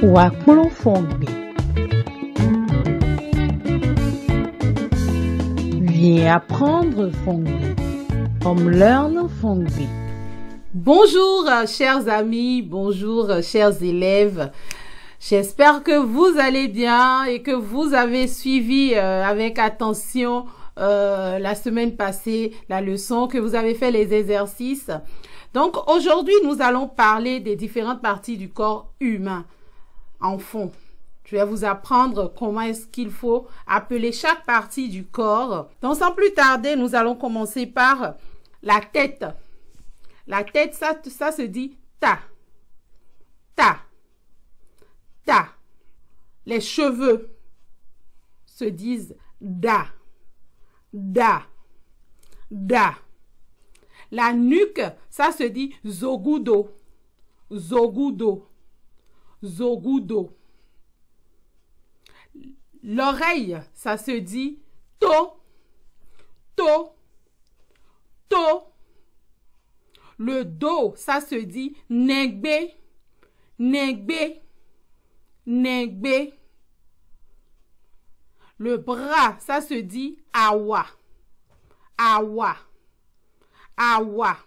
Wakplo Fongbe. Viens apprendre Fongbe. Comme learn Fongbe. Bonjour chers amis, bonjour chers élèves. J'espère que vous allez bien et que vous avez suivi avec attention la semaine passée la leçon, que vous avez fait les exercices. Donc aujourd'hui, nous allons parler des différentes parties du corps humain en fond. Je vais vous apprendre comment est-ce qu'il faut appeler chaque partie du corps. Donc sans plus tarder, nous allons commencer par la tête. La tête, ça se dit ta. Ta. Ta. Les cheveux se disent da. Da. Da. La nuque, ça se dit zogudo. Zogudo. Zogudo. L'oreille, ça se dit to. To. To. Le dos, ça se dit negbe. Negbe. Negbe. Le bras, ça se dit awa. Awa. Awa.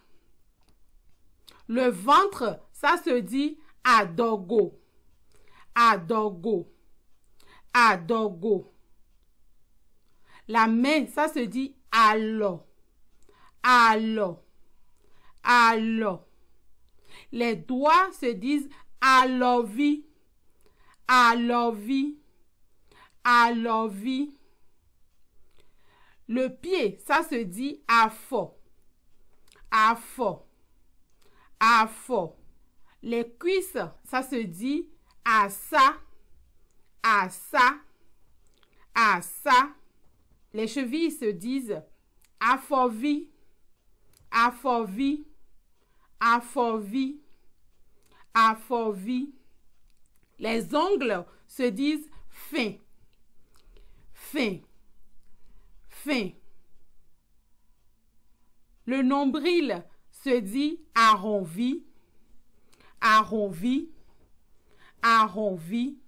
Le ventre, ça se dit adogo. Adogo. Adogo. La main, ça se dit alo. Alo. Alo. Les doigts se disent alovi. Alovi. Alovi. Le pied, ça se dit afo. Afo. Afo. Les cuisses, ça se dit asa. Asa. Asa. Les chevilles se disent afovi. Afovi. Afovi. Afovi. Les ongles se disent fin. Fin. Fin. Le nombril se dit arrondi. Arrondi. Arrondi.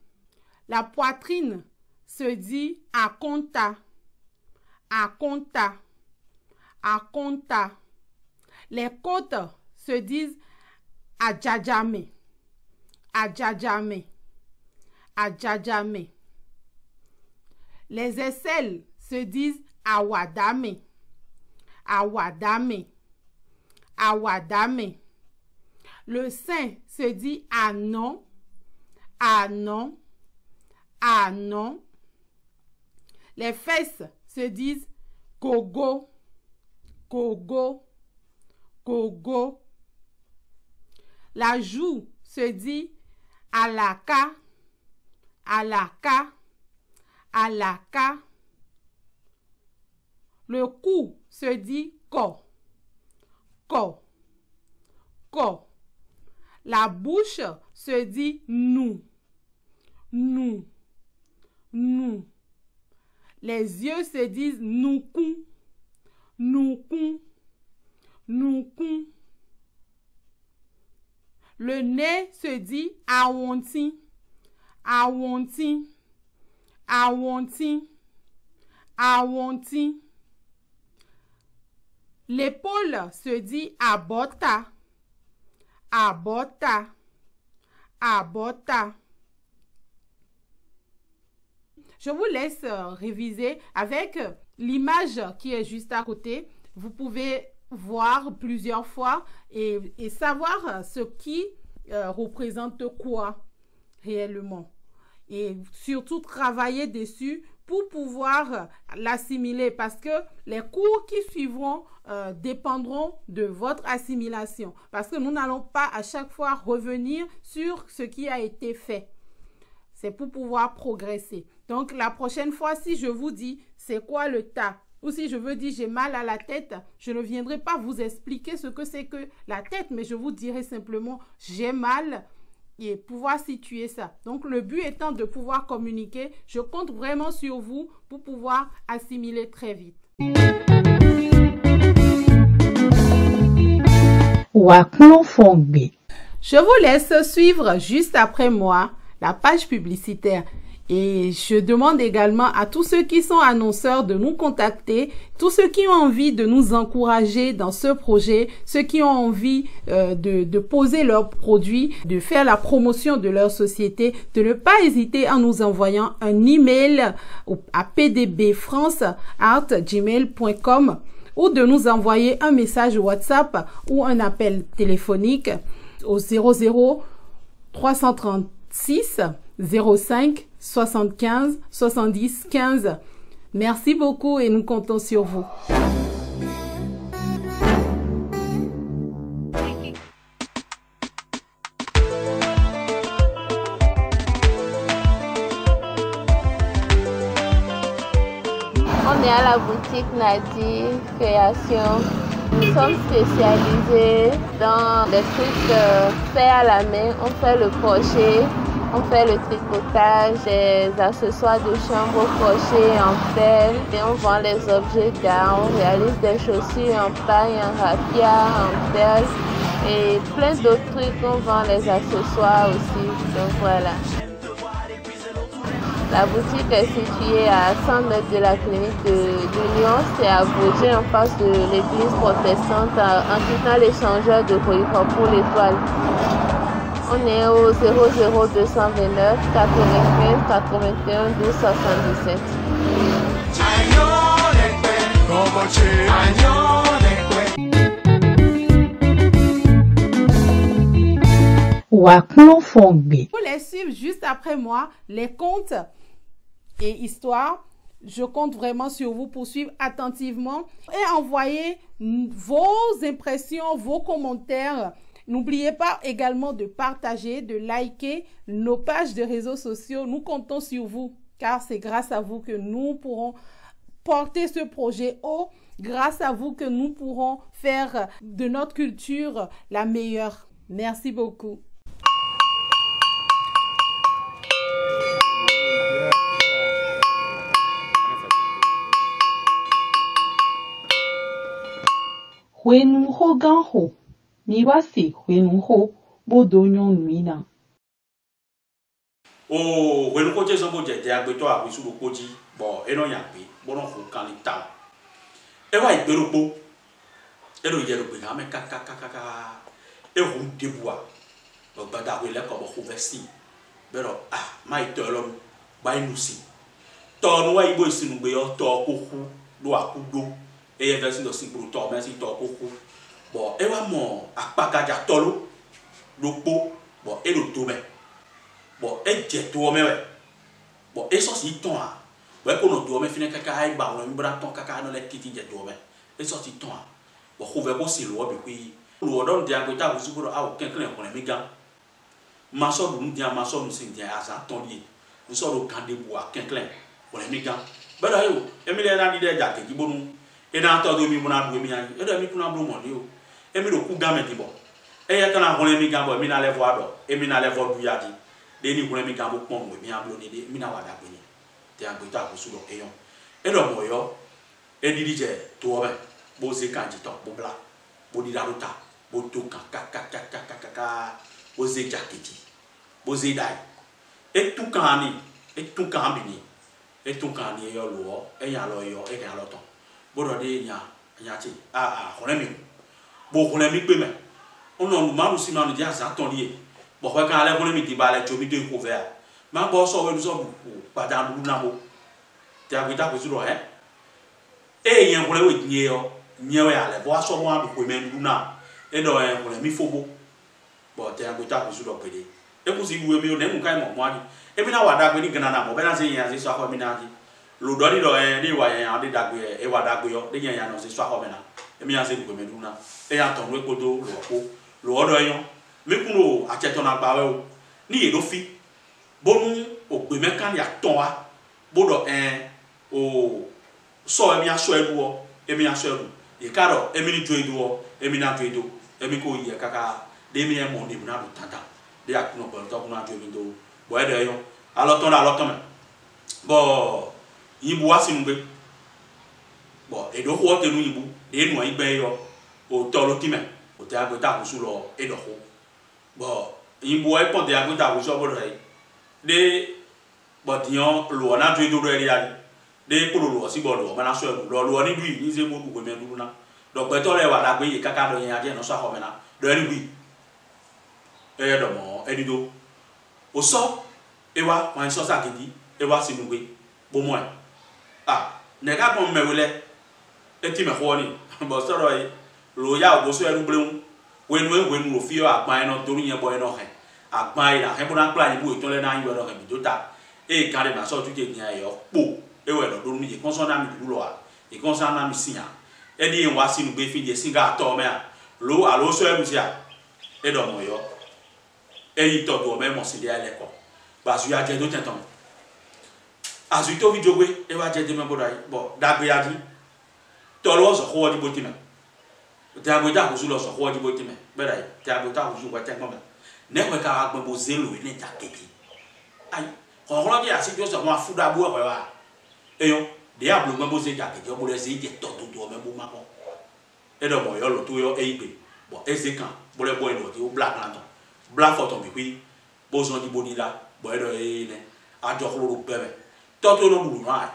La poitrine se dit akonta. Akonta. Akonta. Les côtes se disent adjadjame. Adjadjame. Adjadjame. Les aisselles se disent awadame. Awadame. Awadame. Le sein se dit anon. Anon. Anon. Les fesses se disent gogo. Gogo. Gogo. La joue se dit alaka. Alaka. Alaka. Le cou se dit ko. Ko. Ko. La bouche se dit nou. Nou. Nou. Les yeux se disent noukou. Noukou. Noukou. Le nez se dit awonti. Awonti. Awonti. Awonti. L'épaule se dit abota. Abota. Abota. Je vous laisse réviser avec l'image qui est juste à côté. Vous pouvez voir plusieurs fois et savoir ce qui représente quoi réellement. Et surtout travailler dessus pour pouvoir l'assimiler parce que les cours qui suivront dépendront de votre assimilation. Parce que nous n'allons pas à chaque fois revenir sur ce qui a été fait. C'est pour pouvoir progresser. Donc, la prochaine fois, si je vous dis c'est quoi le ta, ou si je veux dire j'ai mal à la tête, je ne viendrai pas vous expliquer ce que c'est que la tête, mais je vous dirai simplement j'ai mal et pouvoir situer ça. Donc, le but étant de pouvoir communiquer, je compte vraiment sur vous pour pouvoir assimiler très vite. Wakplo Fongbe. Je vous laisse suivre juste après moi la page publicitaire. Et je demande également à tous ceux qui sont annonceurs de nous contacter, tous ceux qui ont envie de nous encourager dans ce projet, ceux qui ont envie de poser leurs produits, de faire la promotion de leur société, de ne pas hésiter en nous envoyant un email à pdbfrance@gmail.com ou de nous envoyer un message WhatsApp ou un appel téléphonique au 00 336 05 75 70 15. Merci beaucoup et nous comptons sur vous. On est à la boutique Nadi Création. Nous sommes spécialisés dans les trucs faits à la main. On fait le crochet. On fait le tricotage, les accessoires de chambre crochet en pelle et on vend les objets d'art. On réalise des chaussures en paille, en raffia, en perle et plein d'autres trucs. On vend les accessoires aussi. Donc voilà. La boutique est située à 100 mètres de la clinique de Lyon. C'est à Beaugé en face de l'église protestante en quittant l'échangeur de Coiffre pour l'Étoile. On est au 00229 95 81 12 77. Wakulon Fongbe. Pour les suivre juste après moi, les contes et histoires, je compte vraiment sur vous pour suivre attentivement et envoyer vos impressions, vos commentaires. N'oubliez pas également de partager, de liker nos pages de réseaux sociaux. Nous comptons sur vous car c'est grâce à vous que nous pourrons porter ce projet haut. Grâce à vous que nous pourrons faire de notre culture la meilleure. Merci beaucoup. Hwenu ho gan ho. Niwasi hwenu ho. Bodo nyon nuina. O hwenu ko jeso bo je agbeto abisu lo koji bo eno yagbe bo no ho kan ta. E wa igberopo. E lo yero gbe ga me kaka. E ho debua. Bo bada we le ko bo ho vesti. Bero mai to lo ba inusi. To no wa ibo isinu gbe yo to ko hu lo akudo. E ye vesti do sin pro to me si to ko hu. Bo e wa mo apagaja tolo lopo bo e lo to me. Bon e je to me we bon e so si ton a we ko no to me fine kaka ai ba won mi bra ton kaka no le kiti je to me e so si ton a bo ko ve ko si lo be pi lo don dia ko ta ko su ko a o ken klen ko le mi gan ma so du dia ma so nu sin dia asa ton li ni so ro kan de bu a ken klen ko le mi gan ba da yo e mi le na di de ja ke ji bonu e na to do mi mu na du mi an e do mi ku na bru mo ni o e mi ro ku ga me di bo e ya kana ko le mi gan bo mi na le vo ado e mi na le vo du ya di deni gure mi gambo pon we mi ablo ni de mi na wada gbe ni te agbeta ko su lo eyon e do mo yo e di je to o be bo se kan ji to bo bla bo di daruta bo to ka bo se jaketi bo se dai e tu kan bi ni e tu kan ni yo lo e ya lo yo e ya lo to bo do de nya ti ho le mi bo ho le mi pe me ono lu ma lu si ma no ja sa ton li bo kwa kan ale ko mi ti ba le cho mi de ko ve ma bo so we lu so bu pada lu na bo ti agbeta ko su ro e yen ko le we nye yo nye we ale bo aso mo abu ko me lu na e do en ko le mi fobo bo ti agbeta ko su ro pede e ku si lu mi o ne mu kai mo mo ani e mi na wa da gbe ni gana na mo be na se yen se so ko mi na ji lu do ni do ni wa yen ade da gbe e wa da gbe yo de yen ya no se so ko me na e mi ya se ko me lu na e ya ton we ko do lo odo yon mekuno achetona gbawe o ni edofi bonu ogbe mekan ya ton wa bodo o so emi aso edu o emi aso edu e karo emi ni jo edu o emi na jo edu emi ko ye kaka de mi e mo ni na do tata de akuno bo to kuno ajo mi do bo e de yo aloton me bo yibu asinu gbe bo edo ho te nu yibu de nu igbe yo o to lo time o te agbeta ko su lo edo ho bo yibo e pon de agbeta ko so bodo e de botion lo na tu do re ya de ko lo si bo lo ma na so lo ni lui ni ze mo ku me du na do pe to le wa la gbe yi kaka do yan je no so ho me na do ni lui e do mo e di do o so e wa wan so sa gidi e wa si nu gbe bo mo ah ne ga bon me wele e ti me ho ni bo so ro yi lo ya o so e nu blun when lo fi o agban no do yen boy no he agban ira he bo na plan ni bo to le na yin do he mi do ta e kan de na so tu je ni ayo po e we do mi je konso na mi du lo a e konso na mi sinya e di en wa si nu gbe fi je singa to me a lo alo so e mu sia e do mo yo e yi to do me mo si dia le ko ba su ya je do ten ton azu to video gbe e wa je de me bo dai bo da gbe ya di to lo so ho di bo ti me te agbe ta kusu lo so ho di bo ti me be dai te agbe ta kusu wa te mo me ne we ka agbe bo zelo ni ta keki ai ko ko di asi jo so mo afu da bo e wa e yo de ablo mo bo se ja keki o bo le se je to me bo ma ko e do mo yo lo to yo e igbe bo e se kan bo le bo e lo ti o black na to black photo mi pi bo so di bo ni la bo e do e ne a jo ko lo bebe to no bu ra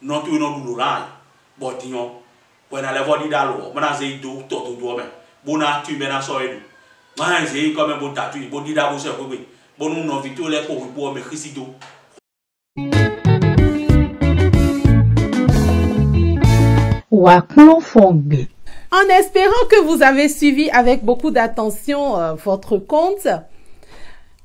no to no bu ra bo ti yo when I level di dalo mo na se do to me bo na tu me na so e du ma se ko me bo tatu bo di da bo se ko gbe bo nu no victor le ko bo me chrisito. En espérant que vous avez suivi avec beaucoup d'attention votre compte,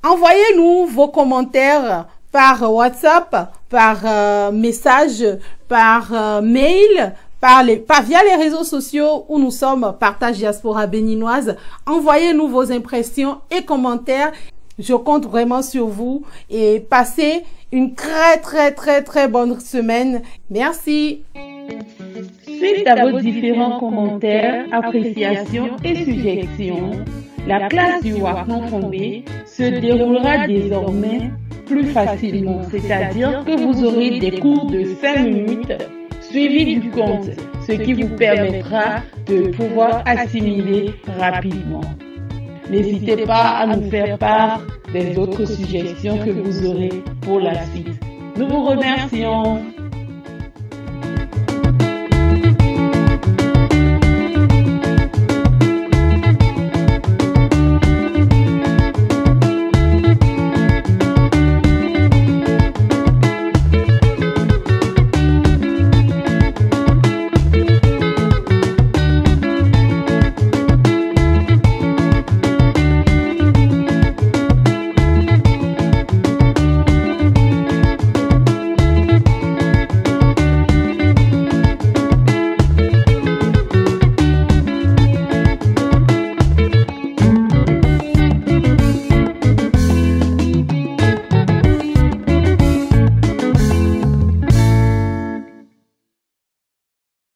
envoyez-nous vos commentaires par WhatsApp, par message, par mail, via les réseaux sociaux où nous sommes Partage Diaspora Béninoise. Envoyez-nous vos impressions et commentaires. Je compte vraiment sur vous et passez une très bonne semaine. Merci. Suite à vos différents commentaires, appréciations et suggestions, la classe du Waknon Fongbe se déroulera désormais plus facilement, c'est-à-dire que vous aurez des cours de 5 minutes suivis du compte, ce qui vous permettra de pouvoir assimiler rapidement. N'hésitez pas à nous faire part des autres suggestions que vous aurez pour la suite. Nous vous remercions.